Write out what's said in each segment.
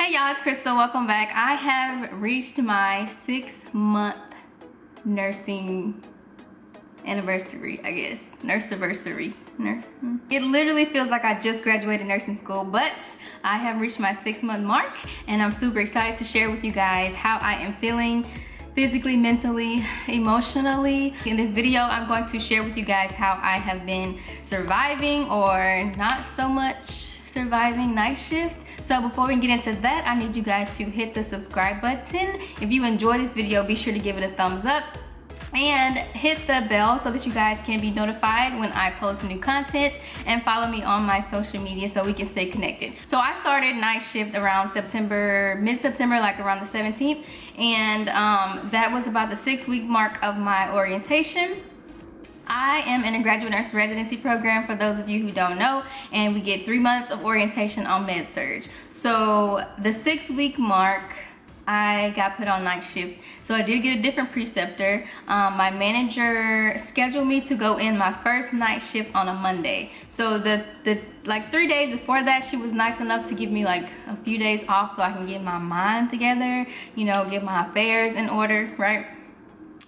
Hey y'all, it's Krystal. Welcome back. I have reached my 6-month nursing anniversary, I guess. Nurse-anniversary. It literally feels like I just graduated nursing school, but I have reached my 6-month mark and I'm super excited to share with you guys how I am feeling physically, mentally, emotionally. In this video, I'm going to share with you guys how I have been surviving or not so much surviving night shift. So before we get into that, I need you guys to hit the subscribe button. If you enjoy this video, be sure to give it a thumbs up and hit the bell so that you guys can be notified when I post new content, and follow me on my social media so we can stay connected. So I started night shift around mid-September, like around the 17th, and that was about the 6-week mark of my orientation. I am in a graduate nurse residency program, for those of you who don't know, and we get 3 months of orientation on med-surg. So the 6-week mark, I got put on night shift. So I did get a different preceptor. My manager scheduled me to go in my first night shift on a Monday. So the like 3 days before that, she was nice enough to give me like a few days off so I can get my mind together, you know, get my affairs in order, right?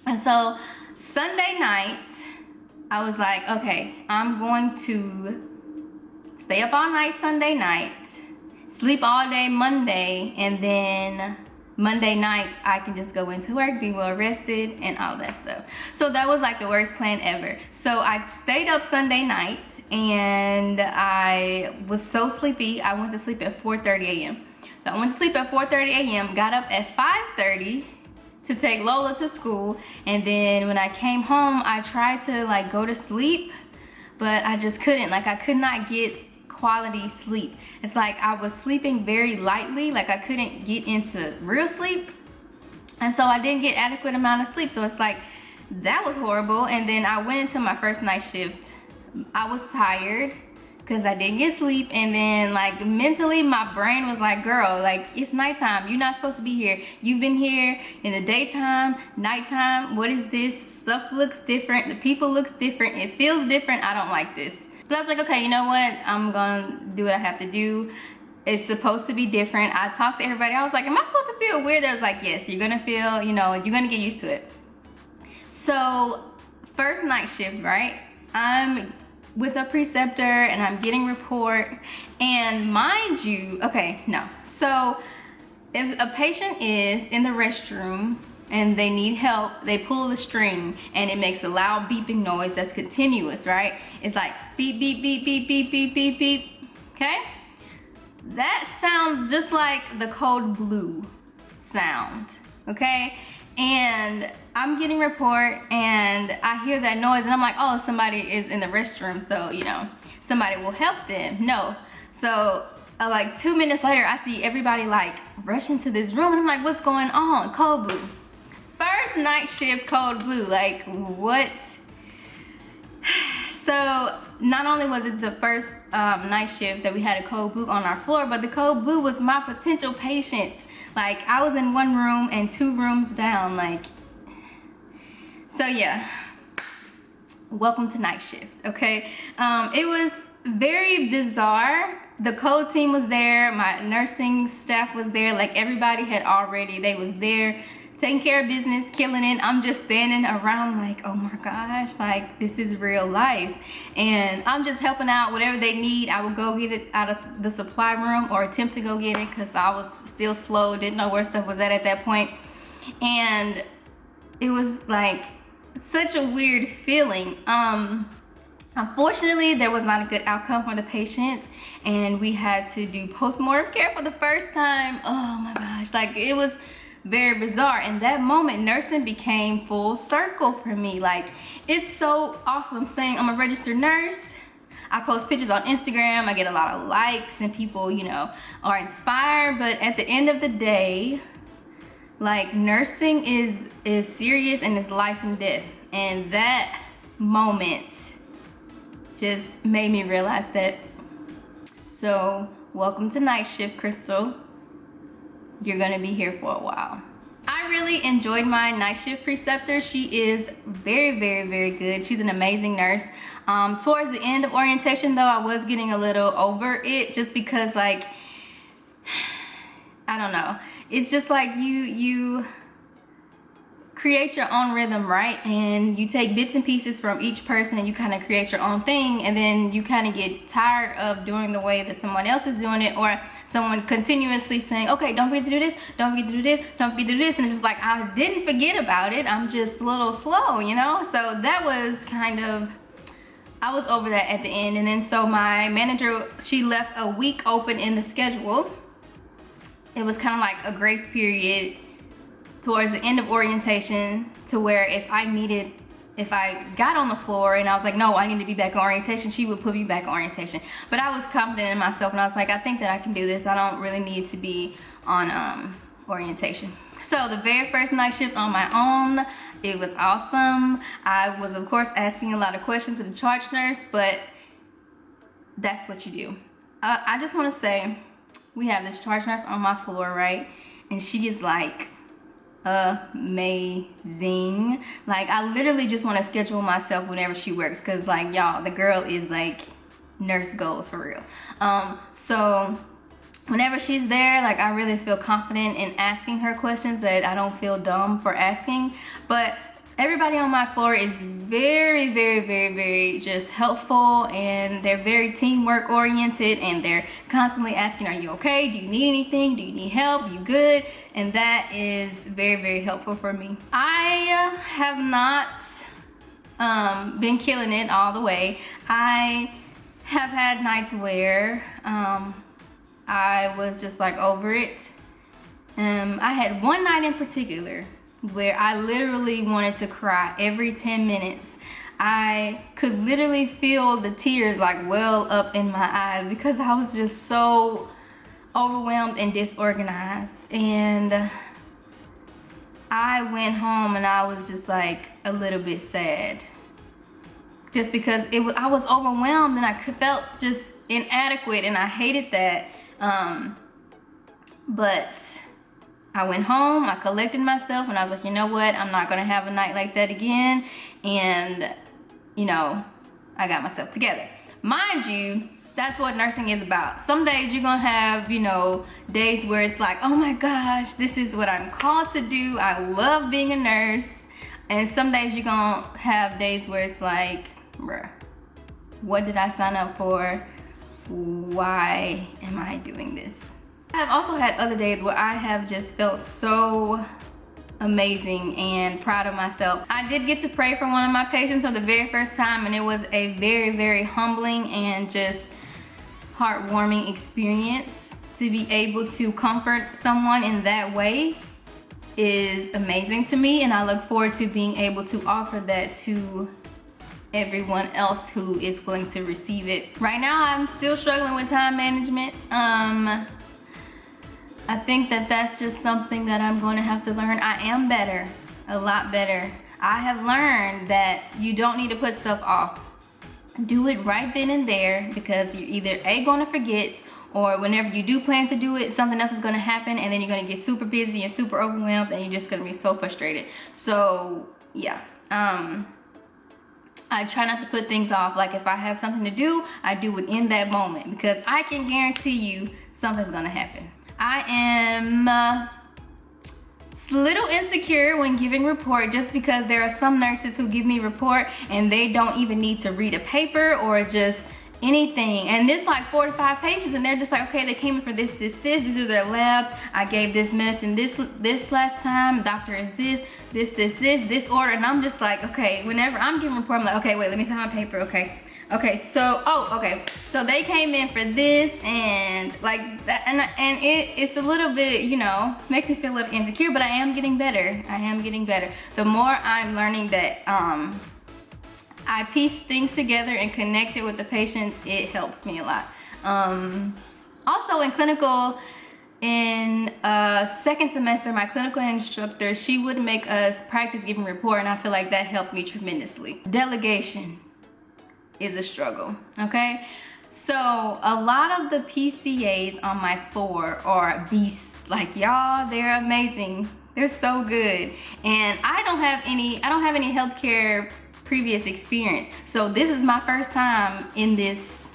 And so Sunday night, I was like, okay, I'm going to stay up all night Sunday night, sleep all day Monday, and then Monday night I can just go into work, be well rested, and all that stuff. So that was like the worst plan ever. So I stayed up Sunday night and I was so sleepy. I went to sleep at 4:30 a.m. So I went to sleep at 4:30 a.m., got up at 5:30 to take Lola to school, and then when I came home, I tried to like go to sleep, but I just couldn't. Like, I could not get quality sleep. It's like I was sleeping very lightly, like I couldn't get into real sleep, and so I didn't get adequate amount of sleep. So it's like, that was horrible. And then I went into my first night shift. I was tired because I didn't get sleep, and then like mentally my brain was like, girl, like it's nighttime, you're not supposed to be here. You've been here in the daytime, nighttime. What is this? Stuff looks different, the people looks different, it feels different. I don't like this. But I was like, okay, you know what, I'm gonna do what I have to do. It's supposed to be different. I talked to everybody. I was like, am I supposed to feel weird? They was like, yes, you're gonna feel, you know, you're gonna get used to it. So first night shift, right, I'm with a preceptor and I'm getting report, and mind you, okay, no, so if a patient is in the restroom and they need help, they pull the string and it makes a loud beeping noise that's continuous, right? It's like beep, beep, beep, beep, beep, beep, beep, beep, okay? That sounds just like the code blue sound, okay? And I'm getting report and I hear that noise and I'm like, oh, somebody is in the restroom, so you know, somebody will help them. No. So like 2 minutes later, I see everybody like rush into this room and I'm like, what's going on? Code blue. First night shift, code blue, like what? So not only was it the first night shift that we had a code blue on our floor, but the code blue was my potential patient. Like, I was in one room and 2 rooms down, like, so yeah, welcome to night shift, okay? It was very bizarre. The code team was there, my nursing staff was there, like everybody had already, they was there, taking care of business, killing it. I'm just standing around like, oh my gosh, like this is real life. And I'm just helping out whatever they need. I would go get it out of the supply room or attempt to go get it because I was still slow, didn't know where stuff was at that point. And it was like such a weird feeling. Unfortunately, there was not a good outcome for the patient, and we had to do post-mortem care for the first time. Oh my gosh, like it was very bizarre. In that moment, nursing became full circle for me. Like, it's so awesome saying I'm a registered nurse. I post pictures on Instagram, I get a lot of likes and people, you know, are inspired, but at the end of the day, like, nursing is serious and it's life and death. And that moment just made me realize that. So welcome to night shift, Krystal. You're gonna be here for a while. I really enjoyed my night shift preceptor. She is very, very, very good. She's an amazing nurse. Towards the end of orientation though, I was getting a little over it just because, like, I don't know. It's just like you create your own rhythm, right? And you take bits and pieces from each person and you kind of create your own thing, and then you kind of get tired of doing the way that someone else is doing it, or someone continuously saying, okay, don't forget to do this, don't forget to do this, don't forget to do this. And it's just like, I didn't forget about it. I'm just a little slow, you know? So that was kind of, I was over that at the end. And then so my manager, she left a week open in the schedule. It was kind of like a grace period towards the end of orientation, to where if I got on the floor and I was like, no, I need to be back on orientation, she would put me back on orientation. But I was confident in myself and I was like, I think that I can do this. I don't really need to be on orientation. So the very first night shift on my own, it was awesome. I was of course asking a lot of questions to the charge nurse, but that's what you do. I just want to say, we have this charge nurse on my floor, right? And she is like amazing. Like, I literally just want to schedule myself whenever she works, because like, y'all, the girl is like nurse goals for real. So whenever she's there, like, I really feel confident in asking her questions that I don't feel dumb for asking. But everybody on my floor is very, very, very, very just helpful, and they're very teamwork oriented, and they're constantly asking, are you okay? Do you need anything? Do you need help? You good? And that is very, very helpful for me. I have not been killing it all the way. I have had nights where I was just like over it. I had one night in particular where I literally wanted to cry every 10 minutes. I could literally feel the tears like well up in my eyes, because I was just so overwhelmed and disorganized. And I went home and I was just like a little bit sad, just because I was overwhelmed and I felt just inadequate, and I hated that. But I went home, I collected myself, and I was like, you know what? I'm not gonna have a night like that again. And, you know, I got myself together. Mind you, that's what nursing is about. Some days you're gonna have, you know, days where it's like, oh my gosh, this is what I'm called to do. I love being a nurse. And some days you're gonna have days where it's like, bruh, what did I sign up for? Why am I doing this? I've also had other days where I have just felt so amazing and proud of myself. I did get to pray for one of my patients for the very first time, and it was a very, very humbling and just heartwarming experience. To be able to comfort someone in that way is amazing to me, and I look forward to being able to offer that to everyone else who is willing to receive it. Right now, I'm still struggling with time management. I think that that's just something that I'm going to have to learn. I am better, a lot better. I have learned that you don't need to put stuff off. Do it right then and there, because you're either A, going to forget, or whenever you do plan to do it, something else is going to happen, and then you're going to get super busy and super overwhelmed, and you're just going to be so frustrated. So yeah, I try not to put things off. Like, if I have something to do, I do it in that moment, because I can guarantee you something's going to happen. I am a little insecure when giving report, just because there are some nurses who give me report and they don't even need to read a paper or just anything. And it's like 4 to 5 pages, and they're just like, okay, they came in for this. These are their labs. I gave this medicine this last time. Doctor is this order. And I'm just like, okay, whenever I'm giving report, I'm like, okay, wait, let me find my paper. Okay, so, okay. So they came in for this and like that, and it's a little bit, you know, makes me feel a little insecure, but I am getting better. The more I'm learning that I piece things together and connect it with the patients, it helps me a lot. Also in clinical, in second semester, my clinical instructor, she would make us practice giving report, and I feel like that helped me tremendously. Delegation is a struggle, okay? So a lot of the PCAs on my floor are beasts. Like, y'all, they're amazing. They're so good. And I don't have any healthcare previous experience. So this is my first time in this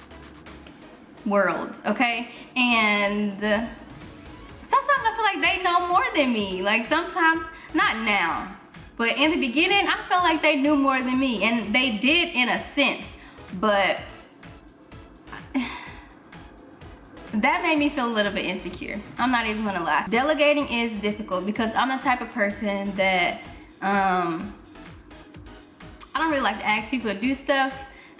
world, okay? And sometimes I feel they know more than me. Like sometimes, not now, but in the beginning, I felt like they knew more than me, and they did in a sense, but that made me feel a little bit insecure. I'm not even gonna lie. Delegating is difficult because I'm the type of person that I don't really like to ask people to do stuff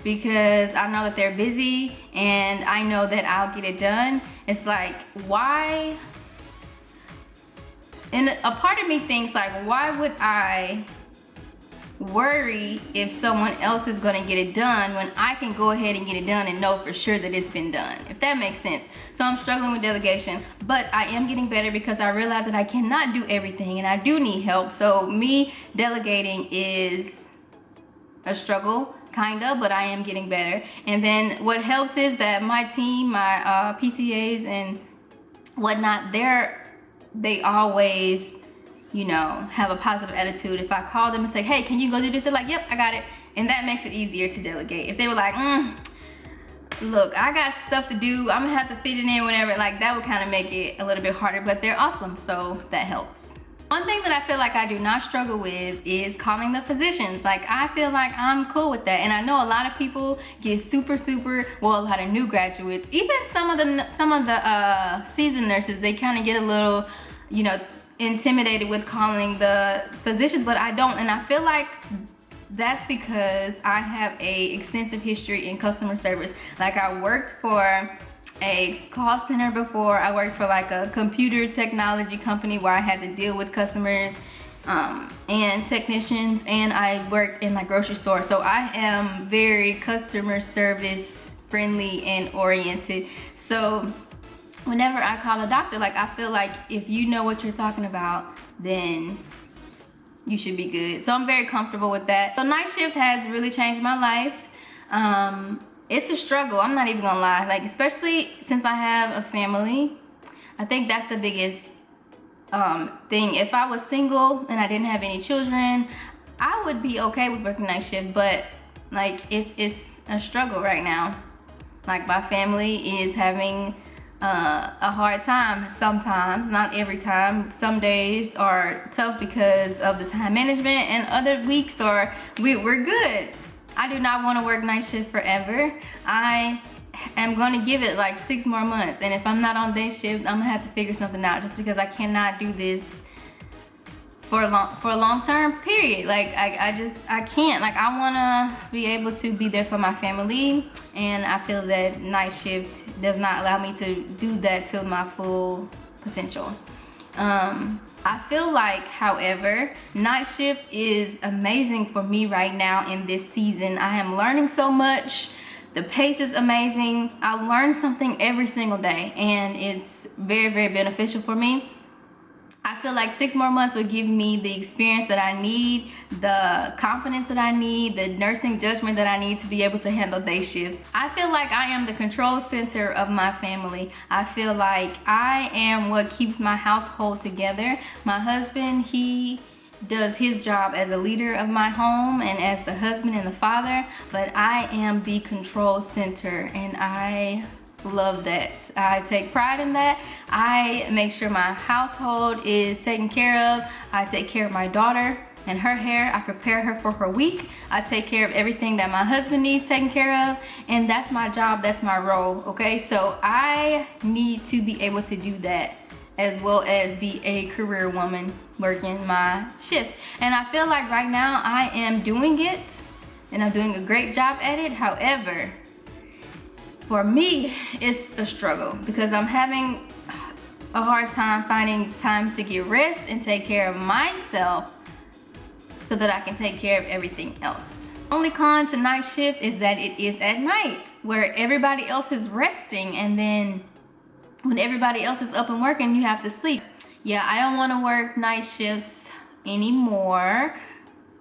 because I know that they're busy and I know that I'll get it done. It's like, why? And a part of me thinks like, why would I worry if someone else is gonna get it done when I can go ahead and get it done and know for sure that it's been done, if that makes sense. So I'm struggling with delegation, but I am getting better because I realize that I cannot do everything and I do need help. So me delegating is a struggle, kinda, but I am getting better. And then what helps is that my team, my PCAs and whatnot, they always, you know, have a positive attitude. If I call them and say, hey, can you go do this? They're like, yep, I got it. And that makes it easier to delegate. If they were like, look, I got stuff to do, I'm gonna have to fit it in whenever, like that would kind of make it a little bit harder, but they're awesome, so that helps. One thing that I feel like I do not struggle with is calling the physicians. Like I feel like I'm cool with that, and I know a lot of people get super, well, a lot of new graduates, even some of the seasoned nurses, they kind of get a little, you know, intimidated with calling the physicians, but I don't, and I feel like that's because I have a extensive history in customer service. Like I worked for a call center before. I worked for like a computer technology company where I had to deal with customers and technicians, and I worked in my grocery store. So I am very customer service friendly and oriented. So whenever I call a doctor, like I feel like if you know what you're talking about, then you should be good. So I'm very comfortable with that. So night shift has really changed my life. It's a struggle, I'm not even gonna lie. Like especially since I have a family, I think that's the biggest thing. If I was single and I didn't have any children, I would be okay with working night shift, but like it's a struggle right now. Like my family is having a hard time sometimes, not every time. Some days are tough because of the time management, and other weeks we're good. I do not want to work night shift forever. I am going to give it like 6 more months, and if I'm not on day shift, I'm gonna have to figure something out, just because I cannot do this for a long-term period. Like I can't. Like I want to be able to be there for my family, and I feel that night shift does not allow me to do that to my full potential. I feel like, however, night shift is amazing for me right now in this season. I am learning so much. The pace is amazing. I learn something every single day, and it's very, very beneficial for me. I feel like 6 more months would give me the experience that I need, the confidence that I need, the nursing judgment that I need to be able to handle day shift. I feel like I am the control center of my family. I feel like I am what keeps my household together. My husband, he does his job as a leader of my home and as the husband and the father, but I am the control center, and I love that. I take pride in that. I make sure my household is taken care of. I take care of my daughter and her hair. I prepare her for her week. I take care of everything that my husband needs taken care of, and that's my job, that's my role, okay? So I need to be able to do that, as well as be a career woman working my shift. And I feel like right now I am doing it, and I'm doing a great job at it. However, for me, it's a struggle because I'm having a hard time finding time to get rest and take care of myself so that I can take care of everything else. Only con to night shift is that it is at night where everybody else is resting, and then when everybody else is up and working, you have to sleep. Yeah, I don't want to work night shifts anymore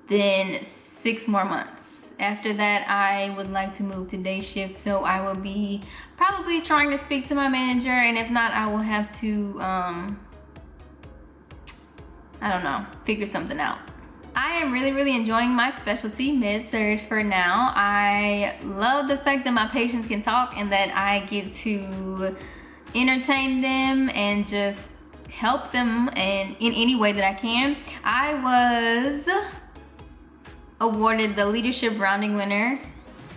than 6 more months. After that, I would like to move to day shift, so I will be probably trying to speak to my manager, and if not, I will have to, I don't know, figure something out. I am really enjoying my specialty, med-surg, for now. I love the fact that my patients can talk and that I get to entertain them and just help them in any way that I can. I was awarded the leadership rounding winner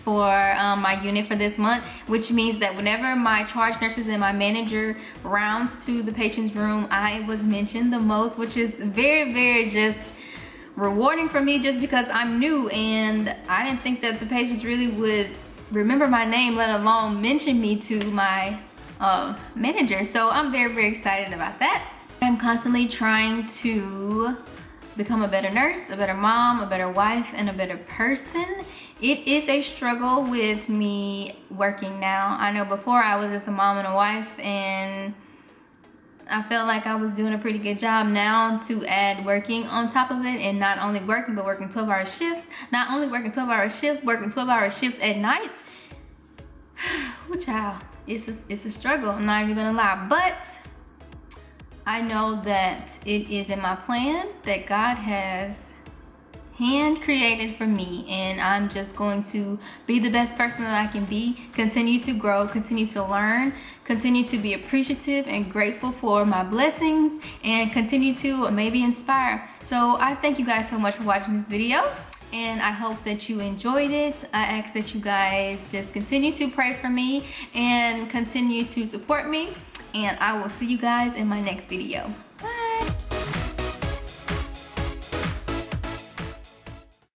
for my unit for this month, which means that whenever my charge nurses and my manager rounds to the patient's room, I was mentioned the most, which is very just rewarding for me, just because I'm new and I didn't think that the patients really would remember my name, let alone mention me to my manager. So I'm very excited about that. I'm constantly trying to become a better nurse, a better mom, a better wife, and a better person. It is a struggle with me working now. I know before I was just a mom and a wife, and I felt like I was doing a pretty good job. Now to add working on top of it, and not only working, but working 12-hour shifts. Not only working 12-hour shifts, working 12-hour shifts at nights. Ooh, child, it's a struggle, I'm not even gonna lie. But I know that it is in my plan, that God has hand created for me, and I'm just going to be the best person that I can be, continue to grow, continue to learn, continue to be appreciative and grateful for my blessings, and continue to maybe inspire. So I thank you guys so much for watching this video, and I hope that you enjoyed it. I ask that you guys just continue to pray for me and continue to support me, and I will see you guys in my next video.